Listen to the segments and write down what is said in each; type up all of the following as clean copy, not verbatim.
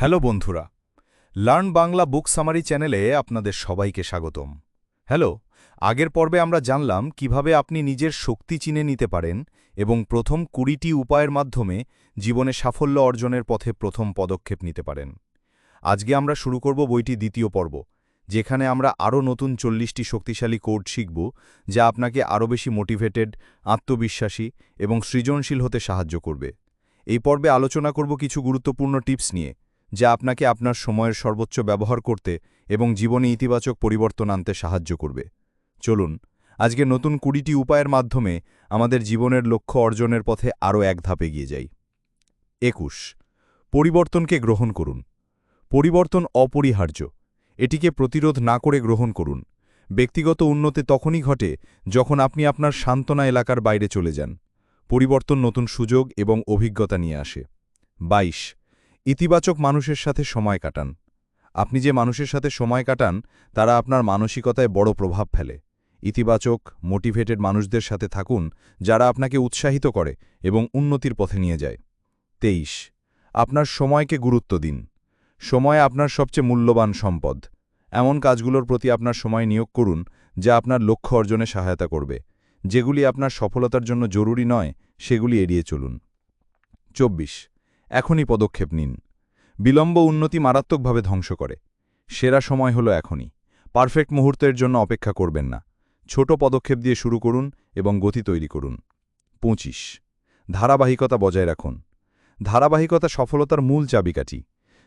Hello বন্ধুরা, learn Bangla বুক summary চ্যানেলে আপনাদের সবাইকে স্বাগতম। হ্যালো, আগের পর্বে আমরা জানলাম কিভাবে আপনি নিজের শক্তি চিনে নিতে পারেন এবং প্রথম ২০টি উপায়ের মাধ্যমে জীবনে সাফল্য অর্জনের পথে প্রথম পদক্ষেপ নিতে পারেন। আজকে আমরা শুরু করব বইটি দ্বিতীয় পর্ব, যেখানে আমরা আরও নতুন ৪০টি শক্তিশালী কোড শিখব, যা আপনাকে আরও বেশি মোটিভেটেড, আত্মবিশ্বাসী এবং সৃজনশীল হতে সাহায্য করবে। এই পর্বে আলোচনা করব কিছু গুরুত্বপূর্ণ টিপস নিয়ে, যা আপনাকে আপনার সময়ের সর্বোচ্চ ব্যবহার করতে এবং জীবনে ইতিবাচক পরিবর্তন আনতে সাহায্য করবে। চলুন, আজকে নতুন ২০টি উপায়ের মাধ্যমে আমাদের জীবনের লক্ষ্য অর্জনের পথে আরও এক ধাপ এগিয়ে যাই। ২১, পরিবর্তনকে গ্রহণ করুন। পরিবর্তন অপরিহার্য, এটিকে প্রতিরোধ না করে গ্রহণ করুন। ব্যক্তিগত উন্নতি তখনই ঘটে যখন আপনি আপনার সান্ত্বনা এলাকার বাইরে চলে যান। পরিবর্তন নতুন সুযোগ এবং অভিজ্ঞতা নিয়ে আসে। ২২, ইতিবাচক মানুষের সাথে সময় কাটান। আপনি যে মানুষের সাথে সময় কাটান তারা আপনার মানসিকতায় বড় প্রভাব ফেলে। ইতিবাচক, মোটিভেটেড মানুষদের সাথে থাকুন, যারা আপনাকে উৎসাহিত করে এবং উন্নতির পথে নিয়ে যায়। ২৩, আপনার সময়কে গুরুত্ব দিন। সময় আপনার সবচেয়ে মূল্যবান সম্পদ। এমন কাজগুলোর প্রতি আপনার সময় নিয়োগ করুন যা আপনার লক্ষ্য অর্জনে সহায়তা করবে। যেগুলি আপনার সফলতার জন্য জরুরি নয়, সেগুলি এড়িয়ে চলুন। ২৪, এখনই পদক্ষেপ নিন। বিলম্ব উন্নতি মারাত্মকভাবে ধ্বংস করে। সেরা সময় হলো এখনই। পারফেক্ট মুহূর্তের জন্য অপেক্ষা করবেন না। ছোট পদক্ষেপ দিয়ে শুরু করুন এবং গতি তৈরি করুন। ২৫, ধারাবাহিকতা বজায় রাখুন। ধারাবাহিকতা সফলতার মূল চাবিকাঠি।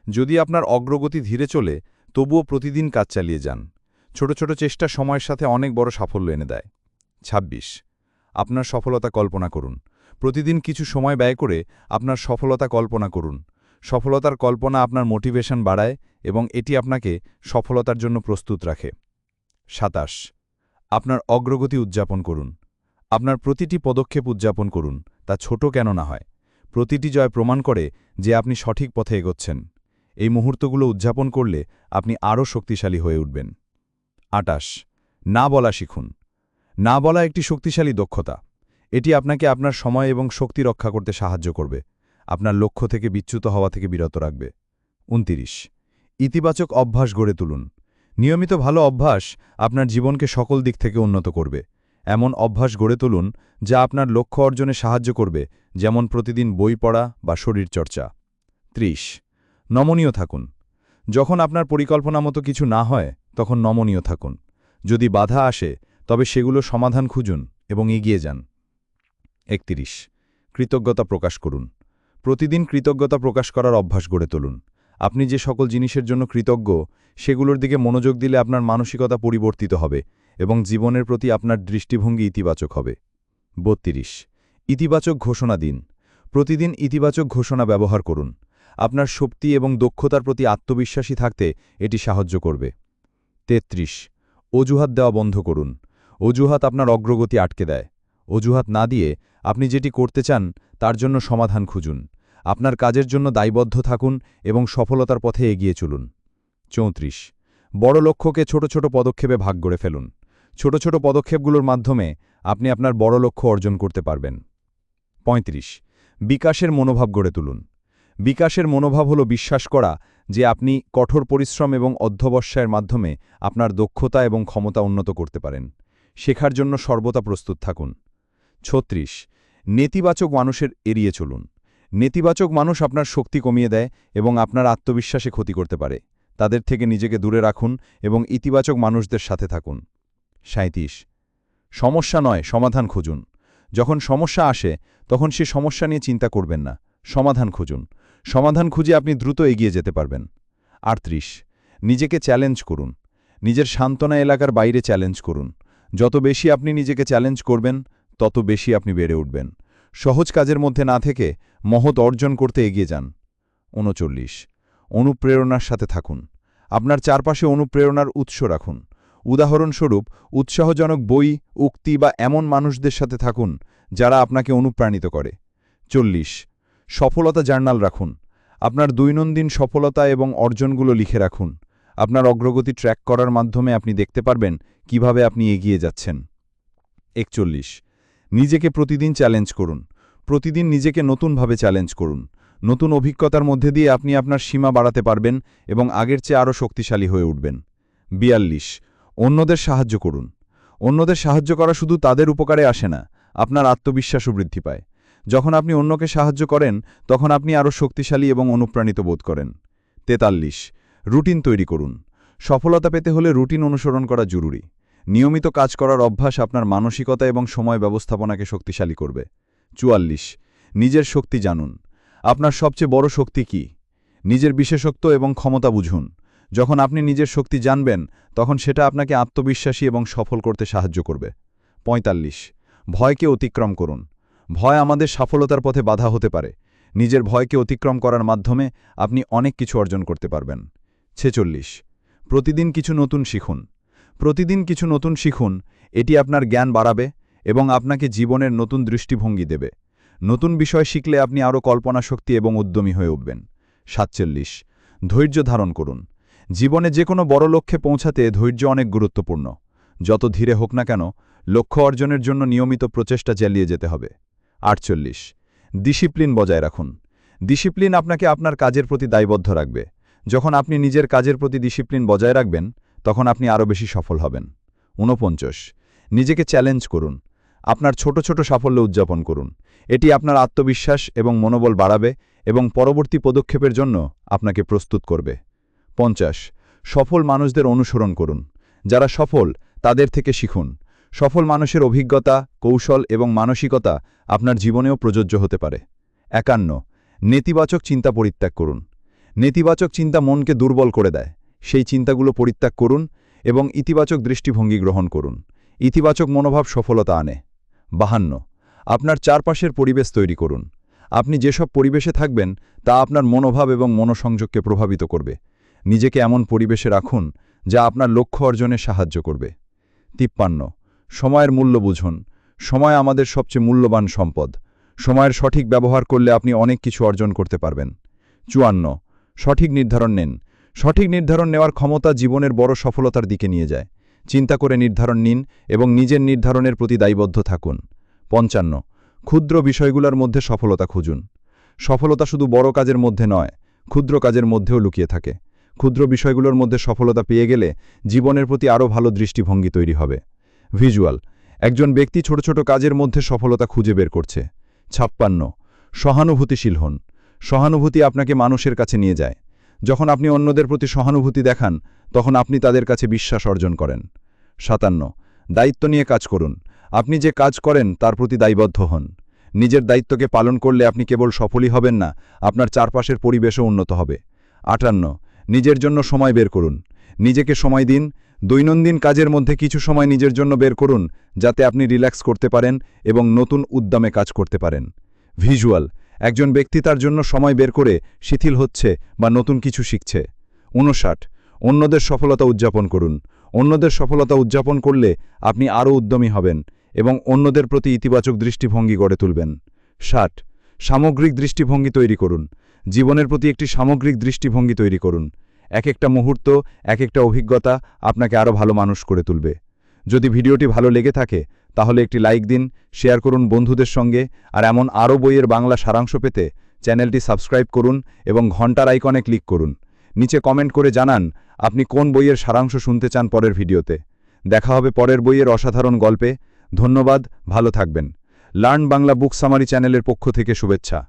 যদি আপনার অগ্রগতি ধীরে চলে, তবুও প্রতিদিন কাজ চালিয়ে যান। ছোট ছোট চেষ্টা সময়ের সাথে অনেক বড় সাফল্য এনে দেয়। ২৬, আপনার সফলতা কল্পনা করুন। প্রতিদিন কিছু সময় ব্যয় করে আপনার সফলতা কল্পনা করুন। সফলতার কল্পনা আপনার মোটিভেশন বাড়ায় এবং এটি আপনাকে সফলতার জন্য প্রস্তুত রাখে। ২৭, আপনার অগ্রগতি উদযাপন করুন। আপনার প্রতিটি পদক্ষেপ উদযাপন করুন, তা ছোট কেন না হয়। প্রতিটি জয় প্রমাণ করে যে আপনি সঠিক পথে এগোচ্ছেন। এই মুহূর্তগুলো উদযাপন করলে আপনি আরও শক্তিশালী হয়ে উঠবেন। ২৮, না বলা শিখুন। না বলা একটি শক্তিশালী দক্ষতা। এটি আপনাকে আপনার সময় এবং শক্তি রক্ষা করতে সাহায্য করবে, আপনার লক্ষ্য থেকে বিচ্যুত হওয়া থেকে বিরত রাখবে। ২৯, ইতিবাচক অভ্যাস গড়ে তুলুন। নিয়মিত ভালো অভ্যাস আপনার জীবনকে সকল দিক থেকে উন্নত করবে। এমন অভ্যাস গড়ে তুলুন যা আপনার লক্ষ্য অর্জনে সাহায্য করবে, যেমন প্রতিদিন বই পড়া বা শরীরচর্চা। ৩০, নমনীয় থাকুন। যখন আপনার পরিকল্পনা মতো কিছু না হয়, তখন নমনীয় থাকুন। যদি বাধা আসে, তবে সেগুলো সমাধান খুঁজুন এবং এগিয়ে যান। ৩১, কৃতজ্ঞতা প্রকাশ করুন। প্রতিদিন কৃতজ্ঞতা প্রকাশ করার অভ্যাস গড়ে তুলুন। আপনি যে সকল জিনিসের জন্য কৃতজ্ঞ, সেগুলোর দিকে মনোযোগ দিলে আপনার মানসিকতা পরিবর্তিত হবে এবং জীবনের প্রতি আপনার দৃষ্টিভঙ্গি ইতিবাচক হবে। ৩২, ইতিবাচক ঘোষণা দিন। প্রতিদিন ইতিবাচক ঘোষণা ব্যবহার করুন। আপনার শক্তি এবং দক্ষতার প্রতি আত্মবিশ্বাসী থাকতে এটি সাহায্য করবে। ৩৩, অজুহাত দেওয়া বন্ধ করুন। অজুহাত আপনার অগ্রগতি আটকে দেয়। অজুহাত না দিয়ে আপনি যেটি করতে চান তার জন্য সমাধান খুঁজুন। আপনার কাজের জন্য দায়বদ্ধ থাকুন এবং সফলতার পথে এগিয়ে চলুন। ৩৪, বড় লক্ষ্যকে ছোট ছোট পদক্ষেপে ভাগ করে ফেলুন। ছোট ছোট পদক্ষেপগুলোর মাধ্যমে আপনি আপনার বড় লক্ষ্য অর্জন করতে পারবেন। ৩৫, বিকাশের মনোভাব গড়ে তুলুন। বিকাশের মনোভাব হল বিশ্বাস করা যে আপনি কঠোর পরিশ্রম এবং অধ্যবসায়ের মাধ্যমে আপনার দক্ষতা এবং ক্ষমতা উন্নত করতে পারেন। শেখার জন্য সর্বদা প্রস্তুত থাকুন। ৩৬, নেতিবাচক মানুষের এড়িয়ে চলুন। নেতিবাচক মানুষ আপনার শক্তি কমিয়ে দেয় এবং আপনার আত্মবিশ্বাসে ক্ষতি করতে পারে। তাদের থেকে নিজেকে দূরে রাখুন এবং ইতিবাচক মানুষদের সাথে থাকুন। ৩৭, সমস্যা নয়, সমাধান খুঁজুন। যখন সমস্যা আসে, তখন সে সমস্যা নিয়ে চিন্তা করবেন না, সমাধান খুঁজুন। সমাধান খুঁজে আপনি দ্রুত এগিয়ে যেতে পারবেন। ৩৮, নিজেকে চ্যালেঞ্জ করুন। নিজের সান্ত্বনা এলাকার বাইরে চ্যালেঞ্জ করুন। যত বেশি আপনি নিজেকে চ্যালেঞ্জ করবেন, তত বেশি আপনি বেড়ে উঠবেন। সহজ কাজের মধ্যে না থেকে মহৎ অর্জন করতে এগিয়ে যান। ৩৯, অনুপ্রেরণার সাথে থাকুন। আপনার চারপাশে অনুপ্রেরণার উৎস রাখুন। উদাহরণস্বরূপ, উৎসাহজনক বই, উক্তি বা এমন মানুষদের সাথে থাকুন যারা আপনাকে অনুপ্রাণিত করে। ৪০, সফলতা জার্নাল রাখুন। আপনার দৈনন্দিন সফলতা এবং অর্জনগুলো লিখে রাখুন। আপনার অগ্রগতি ট্র্যাক করার মাধ্যমে আপনি দেখতে পারবেন কিভাবে আপনি এগিয়ে যাচ্ছেন। ৪১, নিজেকে প্রতিদিন চ্যালেঞ্জ করুন। প্রতিদিন নিজেকে নতুনভাবে চ্যালেঞ্জ করুন। নতুন অভিজ্ঞতার মধ্যে দিয়ে আপনি আপনার সীমা বাড়াতে পারবেন এবং আগের চেয়ে আরও শক্তিশালী হয়ে উঠবেন। 42 অন্যদের সাহায্য করুন। অন্যদের সাহায্য করা শুধু তাদের উপকারে আসে না, আপনার আত্মবিশ্বাসও বৃদ্ধি পায়। যখন আপনি অন্যকে সাহায্য করেন তখন আপনি আরও শক্তিশালী এবং অনুপ্রাণিত বোধ করেন। 43 রুটিন তৈরি করুন। সফলতা পেতে হলে রুটিন অনুসরণ করা জরুরি। নিয়মিত কাজ করার অভ্যাস আপনার মানসিকতা এবং সময় ব্যবস্থাপনাকে শক্তিশালী করবে। 44 নিজের শক্তি জানুন। আপনার সবচেয়ে বড় শক্তি কি? নিজের বিশেষত্ব এবং ক্ষমতা বুঝুন। যখন আপনি নিজের শক্তি জানবেন তখন সেটা আপনাকে আত্মবিশ্বাসী এবং সফল করতে সাহায্য করবে। 45 ভয়কে অতিক্রম করুন। ভয় আমাদের সফলতার পথে বাধা হতে পারে। নিজের ভয়কে অতিক্রম করার মাধ্যমে আপনি অনেক কিছু অর্জন করতে পারবেন। 46 প্রতিদিন কিছু নতুন শিখুন। প্রতিদিন কিছু নতুন শিখুন, এটি আপনার জ্ঞান বাড়াবে এবং আপনাকে জীবনের নতুন দৃষ্টিভঙ্গি দেবে। নতুন বিষয় শিখলে আপনি আরও কল্পনা শক্তি এবং উদ্যমী হয়ে উঠবেন। 47 ধৈর্য ধারণ করুন। জীবনে যে কোনো বড় লক্ষ্যে পৌঁছাতে ধৈর্য অনেক গুরুত্বপূর্ণ। যত ধীরে হোক না কেন, লক্ষ্য অর্জনের জন্য নিয়মিত প্রচেষ্টা চালিয়ে যেতে হবে। 48 ডিসিপ্লিন বজায় রাখুন। ডিসিপ্লিন আপনাকে আপনার কাজের প্রতি দায়বদ্ধ রাখবে। যখন আপনি নিজের কাজের প্রতি ডিসিপ্লিন বজায় রাখবেন তখন আপনি আরও বেশি সফল হবেন। 49 নিজেকে চ্যালেঞ্জ করুন। আপনার ছোট ছোট সাফল্য উদযাপন করুন। এটি আপনার আত্মবিশ্বাস এবং মনোবল বাড়াবে এবং পরবর্তী পদক্ষেপের জন্য আপনাকে প্রস্তুত করবে। 50 সফল মানুষদের অনুসরণ করুন। যারা সফল তাদের থেকে শিখুন। সফল মানুষের অভিজ্ঞতা, কৌশল এবং মানসিকতা আপনার জীবনেও প্রযোজ্য হতে পারে। 51 নেতিবাচক চিন্তা পরিত্যাগ করুন। নেতিবাচক চিন্তা মনকে দুর্বল করে দেয়। সেই চিন্তাগুলো পরিত্যাগ করুন এবং ইতিবাচক দৃষ্টিভঙ্গি গ্রহণ করুন। ইতিবাচক মনোভাব সফলতা আনে। 52 আপনার চারপাশের পরিবেশ তৈরি করুন। আপনি যেসব পরিবেশে থাকবেন তা আপনার মনোভাব এবং মনোসংযোগকে প্রভাবিত করবে। নিজেকে এমন পরিবেশে রাখুন যা আপনার লক্ষ্য অর্জনে সাহায্য করবে। 53 সময়ের মূল্য বুঝুন। সময় আমাদের সবচেয়ে মূল্যবান সম্পদ। সময়ের সঠিক ব্যবহার করলে আপনি অনেক কিছু অর্জন করতে পারবেন। 54 সঠিক নির্ধারণ নেন। সঠিক নির্ধারণ নেওয়ার ক্ষমতা জীবনের বড় সফলতার দিকে নিয়ে যায়। চিন্তা করে নির্ধারণ নিন এবং নিজের নির্ধারণের প্রতি দায়বদ্ধ থাকুন। 55 ক্ষুদ্র বিষয়গুলোর মধ্যে সফলতা খুঁজুন। সফলতা শুধু বড় কাজের মধ্যে নয়, ক্ষুদ্র কাজের মধ্যেও লুকিয়ে থাকে। ক্ষুদ্র বিষয়গুলোর মধ্যে সফলতা পেয়ে গেলে জীবনের প্রতি আরও ভালো দৃষ্টিভঙ্গি তৈরি হবে। ভিজুয়াল একজন ব্যক্তি ছোট ছোট কাজের মধ্যে সফলতা খুঁজে বের করছে। 56 সহানুভূতিশীল হন। সহানুভূতি আপনাকে মানুষের কাছে নিয়ে যায়। যখন আপনি অন্যদের প্রতি সহানুভূতি দেখান তখন আপনি তাদের কাছে বিশ্বাস অর্জন করেন। 57 দায়িত্ব নিয়ে কাজ করুন। আপনি যে কাজ করেন তার প্রতি দায়বদ্ধ হন। নিজের দায়িত্বকে পালন করলে আপনি কেবল সফলই হবেন না, আপনার চারপাশের পরিবেশও উন্নত হবে। 58 নিজের জন্য সময় বের করুন। নিজেকে সময় দিন। দৈনন্দিন কাজের মধ্যে কিছু সময় নিজের জন্য বের করুন যাতে আপনি রিল্যাক্স করতে পারেন এবং নতুন উদ্যমে কাজ করতে পারেন। ভিজুয়াল একজন ব্যক্তি তার জন্য সময় বের করে শিথিল হচ্ছে বা নতুন কিছু শিখছে। 59 অন্যদের সফলতা উদযাপন করুন। অন্যদের সফলতা উদযাপন করলে আপনি আরও উদ্যমী হবেন এবং অন্যদের প্রতি ইতিবাচক দৃষ্টিভঙ্গি গড়ে তুলবেন। 60 সামগ্রিক দৃষ্টিভঙ্গি তৈরি করুন। জীবনের প্রতি একটি সামগ্রিক দৃষ্টিভঙ্গি তৈরি করুন। এক একটা মুহূর্ত, এক একটা অভিজ্ঞতা আপনাকে আরও ভালো মানুষ করে তুলবে। যদি ভিডিওটি ভালো লেগে থাকে তাহলে একটি লাইক দিন, শেয়ার করুন বন্ধুদের সঙ্গে, আর এমন আরও বইয়ের বাংলা সারাংশ পেতে চ্যানেলটি সাবস্ক্রাইব করুন এবং ঘন্টার আইকনে ক্লিক করুন। নিচে কমেন্ট করে জানান আপনি কোন বইয়ের সারাংশ শুনতে চান পরের ভিডিওতে। দেখা হবে পরের বইয়ের অসাধারণ গল্পে। ধন্যবাদ, ভালো থাকবেন। লার্ন বাংলা বুক সামারি চ্যানেলের পক্ষ থেকে শুভেচ্ছা।